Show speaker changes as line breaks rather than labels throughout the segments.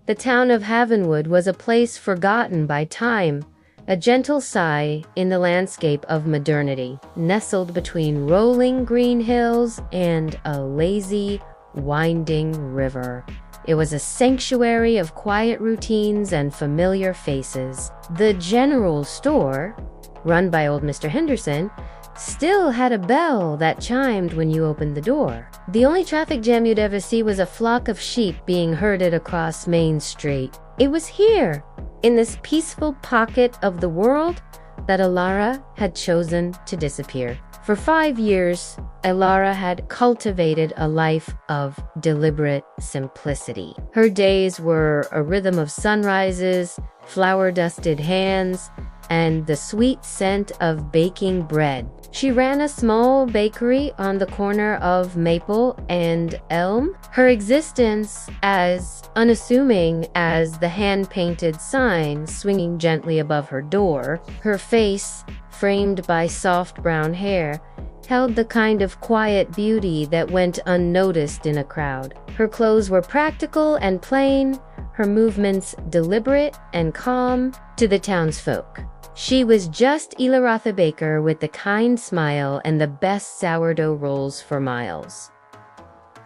The town of Havenwood was a place forgotten by time, a gentle sigh in the landscape of modernity, nestled between rolling green hills and a lazy, winding river. It was a sanctuary of quiet routines and familiar faces. The general store, run by old Mr. Henderson, still had a bell that chimed when you opened the door. The only traffic jam you'd ever see was a flock of sheep being herded across Main Street. It was here, in this peaceful pocket of the world, that Ilara had chosen to disappear. For 5 years, Ilara had cultivated a life of deliberate simplicity. Her days were a rhythm of sunrises, flour-dusted hands, and the sweet scent of baking bread. She ran a small bakery on the corner of Maple and Elm, her existence as unassuming as the hand-painted sign swinging gently above her door. Her face, framed by soft brown hair, held the kind of quiet beauty that went unnoticed in a crowd. Her clothes were practical and plain, her movements deliberate and calm to the townsfolk. She was just Ilarotha Baker with the kind smile and the best sourdough rolls for miles.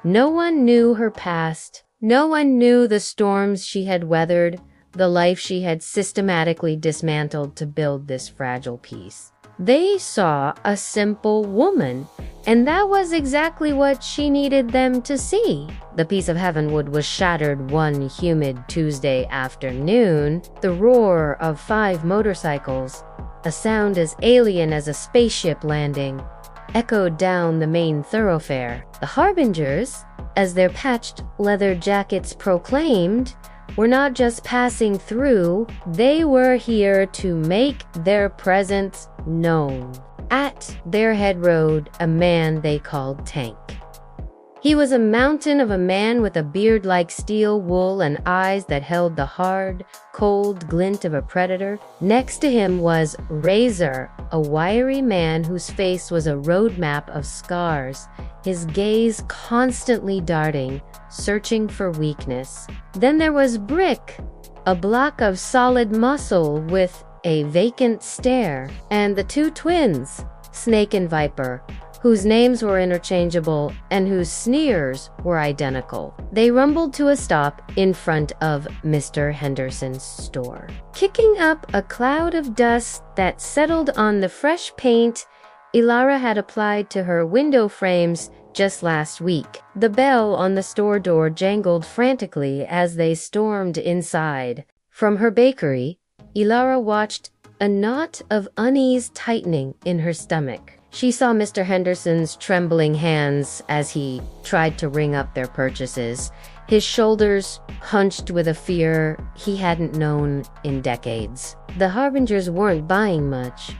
No one knew her past. No one knew the storms she had weathered, the life she had systematically dismantled to build this fragile piece. They saw a simple woman, and that was exactly what she needed them to see. The piece of Havenwood was shattered one humid Tuesday afternoon. The roar of 5 motorcycles, a sound as alien as a spaceship landing, echoed down the main thoroughfare. The harbingers, as their patched leather jackets proclaimed, were not just passing through, they were here to make their presence known. At their head rode a man they called Tank. He was a mountain of a man with a beard like steel wool and eyes that held the hard, cold glint of a predator. Next to him was Razor, a wiry man whose face was a roadmap of scars, his gaze constantly darting, searching for weakness. Then there was Brick, a block of solid muscle with a vacant stare, and the 2 twins, Snake and Viper, whose names were interchangeable and whose sneers were identical. They rumbled to a stop in front of Mr. Henderson's store, kicking up a cloud of dust that settled on the fresh paint Ilara had applied to her window frames just last week. The bell on the store door jangled frantically as they stormed inside. From her bakery, Ilara watched a knot of unease tightening in her stomach. She saw Mr. Henderson's trembling hands as he tried to ring up their purchases, his shoulders hunched with a fear he hadn't known in decades. The harbingers weren't buying much,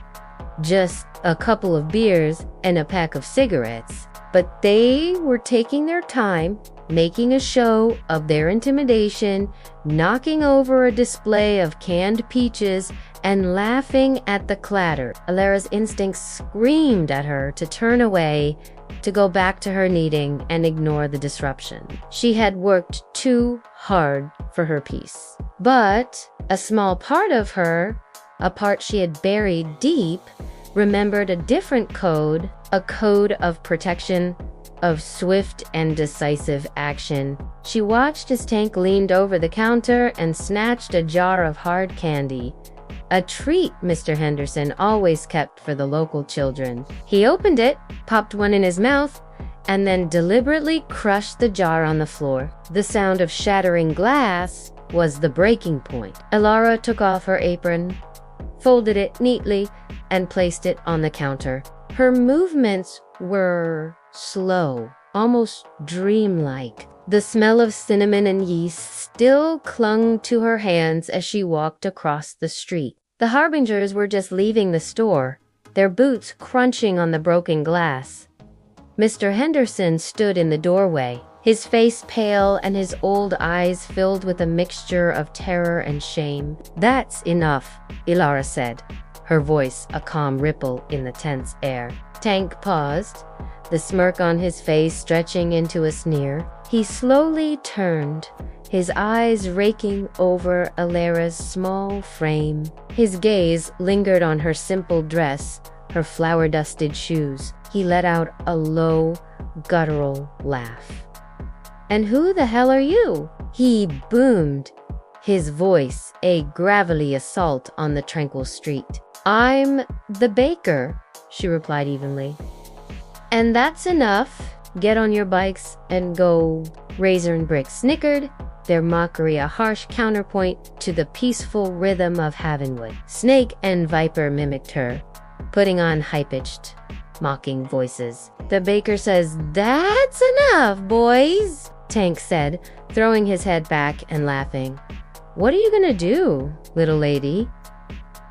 just a couple of beers and a pack of cigarettes, but they were taking their time, making a show of their intimidation, knocking over a display of canned peaches, and laughing at the clatter. Ilara's instincts screamed at her to turn away, to go back to her kneading and ignore the disruption. She had worked too hard for her piece. But a small part of her, a part she had buried deep, remembered a different code, a code of protection, of swift and decisive action. She watched as Tank leaned over the counter and snatched a jar of hard candy, a treat Mr. Henderson always kept for the local children. He opened it, popped one in his mouth, and then deliberately crushed the jar on the floor. The sound of shattering glass was the breaking point. Ilara took off her apron, folded it neatly, and placed it on the counter. Her movements were slow, almost dreamlike. The smell of cinnamon and yeast still clung to her hands as she walked across the street. The harbingers were just leaving the store, their boots crunching on the broken glass. Mr. Henderson stood in the doorway, his face pale and his old eyes filled with a mixture of terror and shame. "That's enough," Ilara said. her voice a calm ripple in the tense air. Tank paused, the smirk on his face stretching into a sneer. He slowly turned, his eyes raking over Alara's small frame. His gaze lingered on her simple dress, her flower-dusted shoes. He let out a low, guttural laugh. "And who the hell are you?" he boomed, his voice a gravelly assault on the tranquil street. "I'm the baker," she replied evenly. "And that's enough. Get on your bikes and go." Razor and Brick snickered, their mockery a harsh counterpoint to the peaceful rhythm of Havenwood. Snake and Viper mimicked her, putting on high-pitched, mocking voices. "The baker says, 'That's enough, boys,'" Tank said, throwing his head back and laughing. "What are you gonna do, little lady?"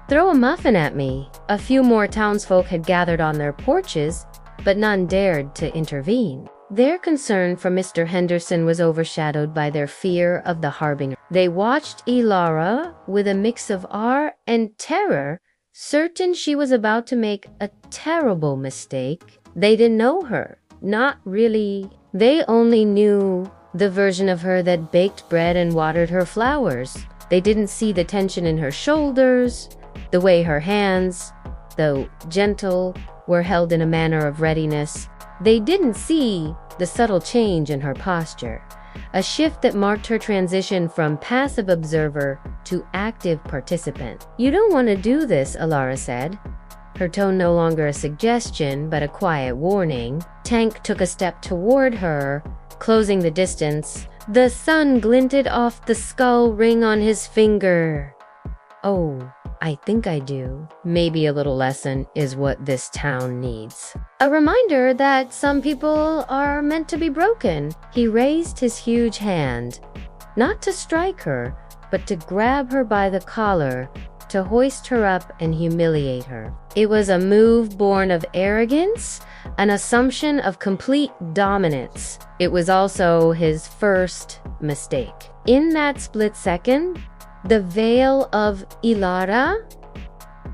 "Throw a muffin at me." A few more townsfolk had gathered on their porches, but none dared to intervene. Their concern for Mr. Henderson was overshadowed by their fear of the harbinger. They watched Elara with a mix of awe and terror, certain she was about to make a terrible mistake. They didn't know her. Not really. They only knew the version of her that baked bread and watered her flowers. They didn't see the tension in her shoulders, the way her hands, though gentle, were held in a manner of readiness. They didn't see the subtle change in her posture, a shift that marked her transition from passive observer to active participant. "You don't want to do this," Alara said, her tone no longer a suggestion but a quiet warning. Tank took a step toward her, closing the distance. The sun glinted off the skull ring on his finger. "Oh, I think I do. Maybe a little lesson is what this town needs. A reminder that some people are meant to be broken." He raised his huge hand, not to strike her, but to grab her by the collar, to hoist her up and humiliate her. It was a move born of arrogance, an assumption of complete dominance. It was also his first mistake. In that split second, the veil of Elara,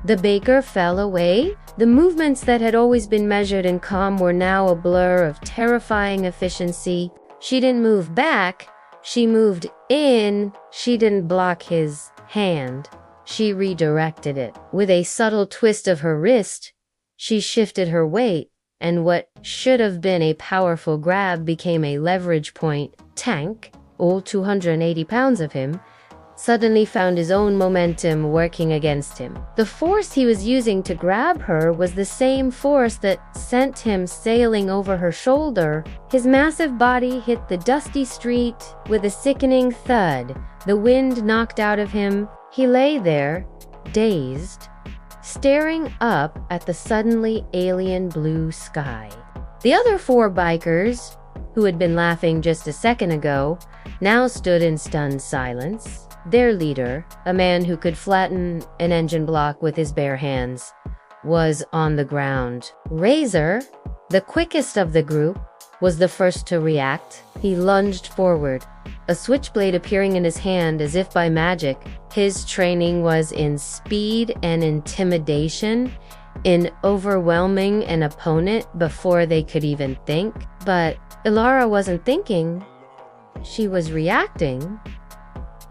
the baker, fell away. The movements that had always been measured and calm were now a blur of terrifying efficiency. She didn't move back, she moved in. She didn't block his hand, she redirected it. With a subtle twist of her wrist, she shifted her weight, and what should have been a powerful grab became a leverage point. Tank, all 280 pounds of him, suddenly found his own momentum working against him. The force he was using to grab her was the same force that sent him sailing over her shoulder. His massive body hit the dusty street with a sickening thud. The wind knocked out of him. He lay there, dazed, staring up at the suddenly alien blue sky. The other four bikers, who had been laughing just a second ago, now stood in stunned silence. Their leader, a man who could flatten an engine block with his bare hands, was on the ground. Razor, the quickest of the group, was the first to react. He lunged forward, a switchblade appearing in his hand as if by magic. His training was in speed and intimidation, in overwhelming an opponent before they could even think. But Elara wasn't thinking, she was reacting.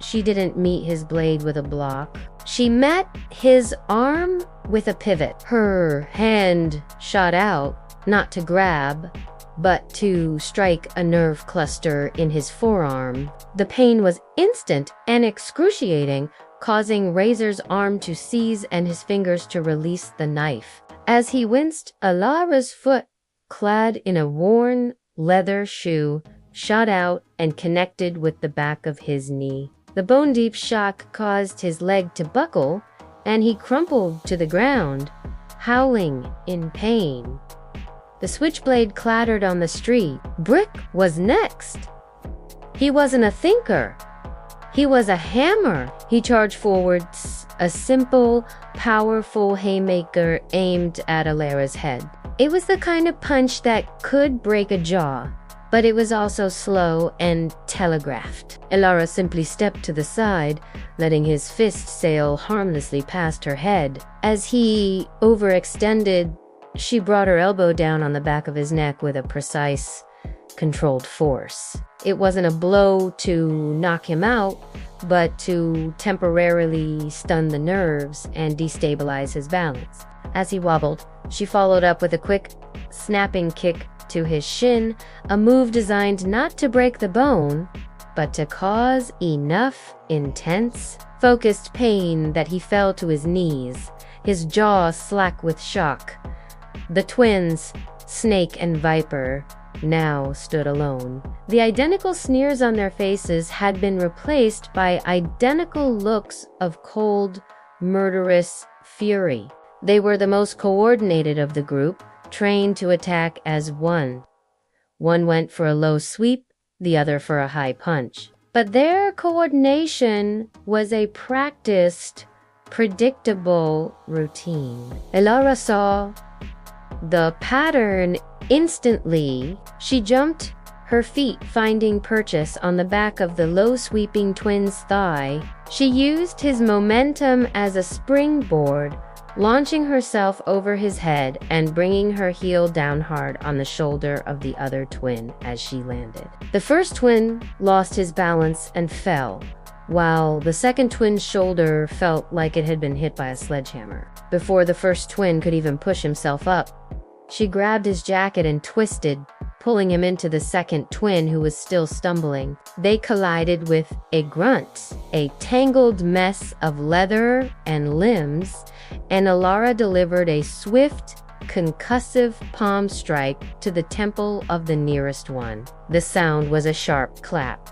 She didn't meet his blade with a block. She met his arm with a pivot. Her hand shot out, not to grab, but to strike a nerve cluster in his forearm. The pain was instant and excruciating, causing Razor's arm to seize and his fingers to release the knife. As he winced, Alara's foot, clad in a worn leather shoe, shot out and connected with the back of his knee. The bone-deep shock caused his leg to buckle, and he crumpled to the ground, howling in pain. The switchblade clattered on the street. Brick was next. He wasn't a thinker. He was a hammer. He charged forward, a simple, powerful haymaker aimed at Alara's head. It was the kind of punch that could break a jaw, but it was also slow and telegraphed. Elara simply stepped to the side, letting his fist sail harmlessly past her head. As he overextended, she brought her elbow down on the back of his neck with a precise, controlled force. It wasn't a blow to knock him out, but to temporarily stun the nerves and destabilize his balance. As he wobbled, she followed up with a quick, snapping kick to his shin, a move designed not to break the bone, but to cause enough intense, focused pain that he fell to his knees, his jaw slack with shock. The twins, Snake and Viper, now stood alone. The identical sneers on their faces had been replaced by identical looks of cold, murderous fury. They were the most coordinated of the group, trained to attack as one. One went for a low sweep, the other for a high punch. But their coordination was a practiced, predictable routine. Elara saw the pattern instantly. She jumped, her feet finding purchase on the back of the low-sweeping twin's thigh. She used his momentum as a springboard, launching herself over his head and bringing her heel down hard on the shoulder of the other twin as she landed. The first twin lost his balance and fell, while the second twin's shoulder felt like it had been hit by a sledgehammer. Before the first twin could even push himself up, she grabbed his jacket and twisted, pulling him into the second twin who was still stumbling. They collided with a grunt, a tangled mess of leather and limbs, and Elara delivered a swift, concussive palm strike to the temple of the nearest one. The sound was a sharp clap.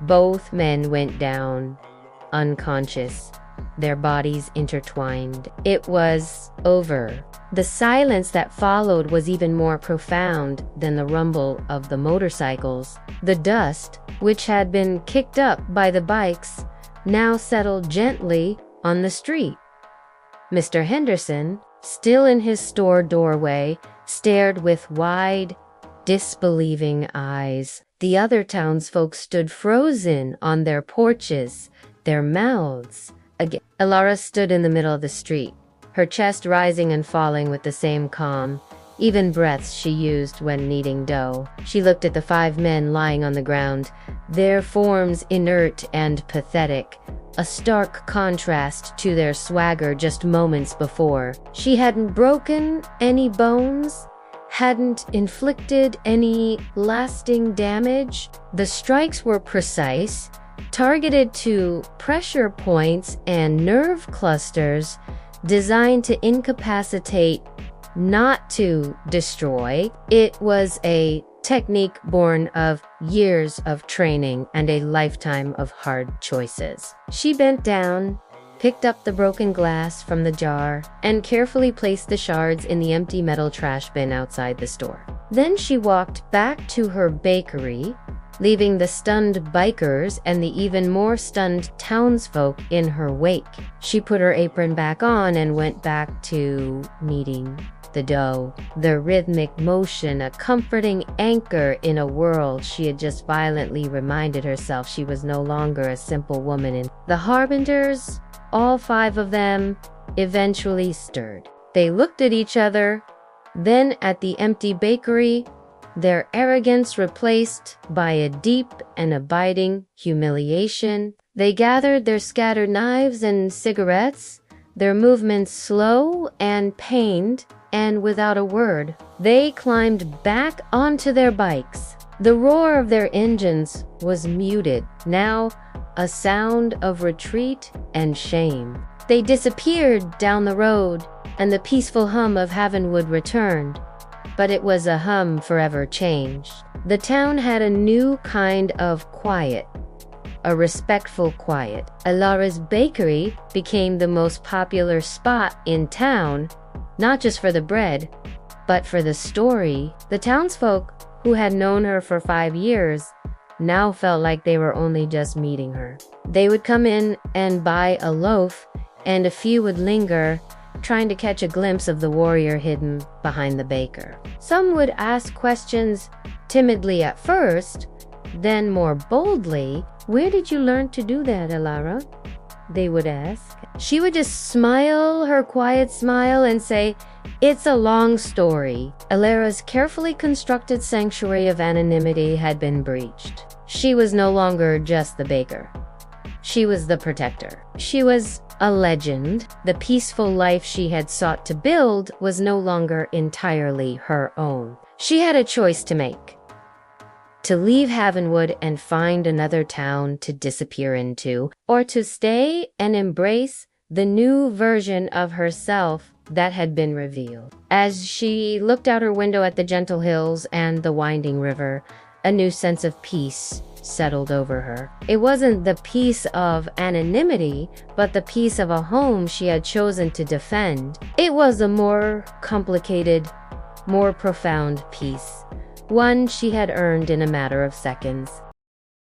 Both men went down, unconscious, their bodies intertwined. It was over. The silence that followed was even more profound than the rumble of the motorcycles. The dust, which had been kicked up by the bikes, now settled gently on the street. Mr. Henderson, still in his store doorway, stared with wide, disbelieving eyes. The other townsfolk stood frozen on their porches, their mouths agape. Elara stood in the middle of the street, her chest rising and falling with the same calm, even breaths she used when kneading dough. She looked at the 5 men lying on the ground, their forms inert and pathetic, a stark contrast to their swagger just moments before. She hadn't broken any bones, hadn't inflicted any lasting damage. The strikes were precise, targeted to pressure points and nerve clusters, designed to incapacitate, not to destroy. It was a technique born of years of training and a lifetime of hard choices. She bent down, picked up the broken glass from the jar, and carefully placed the shards in the empty metal trash bin outside the store. Then she walked back to her bakery, leaving the stunned bikers and the even more stunned townsfolk in her wake. She put her apron back on and went back to kneading the dough, the rhythmic motion a comforting anchor in a world she had just violently reminded herself she was no longer a simple woman in. The harbingers, all 5 of them, eventually stirred. They looked at each other, then at the empty bakery, their arrogance replaced by a deep and abiding humiliation. They gathered their scattered knives and cigarettes, their movements slow and pained, and without a word, they climbed back onto their bikes. The roar of their engines was muted, now a sound of retreat and shame. They disappeared down the road, and the peaceful hum of Havenwood returned. But it was a hum forever changed. The town had a new kind of quiet, a respectful quiet. Elara's bakery became the most popular spot in town, not just for the bread, but for the story. The townsfolk, who had known her for 5 years, now felt like they were only just meeting her. They would come in and buy a loaf, and a few would linger, trying to catch a glimpse of the warrior hidden behind the baker. Some would ask questions timidly at first, then more boldly. "Where did you learn to do that, Elara?" they would ask. She would just smile her quiet smile and say, "It's a long story." Elara's carefully constructed sanctuary of anonymity had been breached. She was no longer just the baker. She was the protector. She was a legend. The peaceful life she had sought to build was no longer entirely her own. She had a choice to make: to leave Havenwood and find another town to disappear into, or to stay and embrace the new version of herself that had been revealed. As she looked out her window at the gentle hills and the winding river, a new sense of peace settled over her. It wasn't the peace of anonymity, but the peace of a home she had chosen to defend. It was a more complicated, more profound peace, one she had earned in a matter of seconds.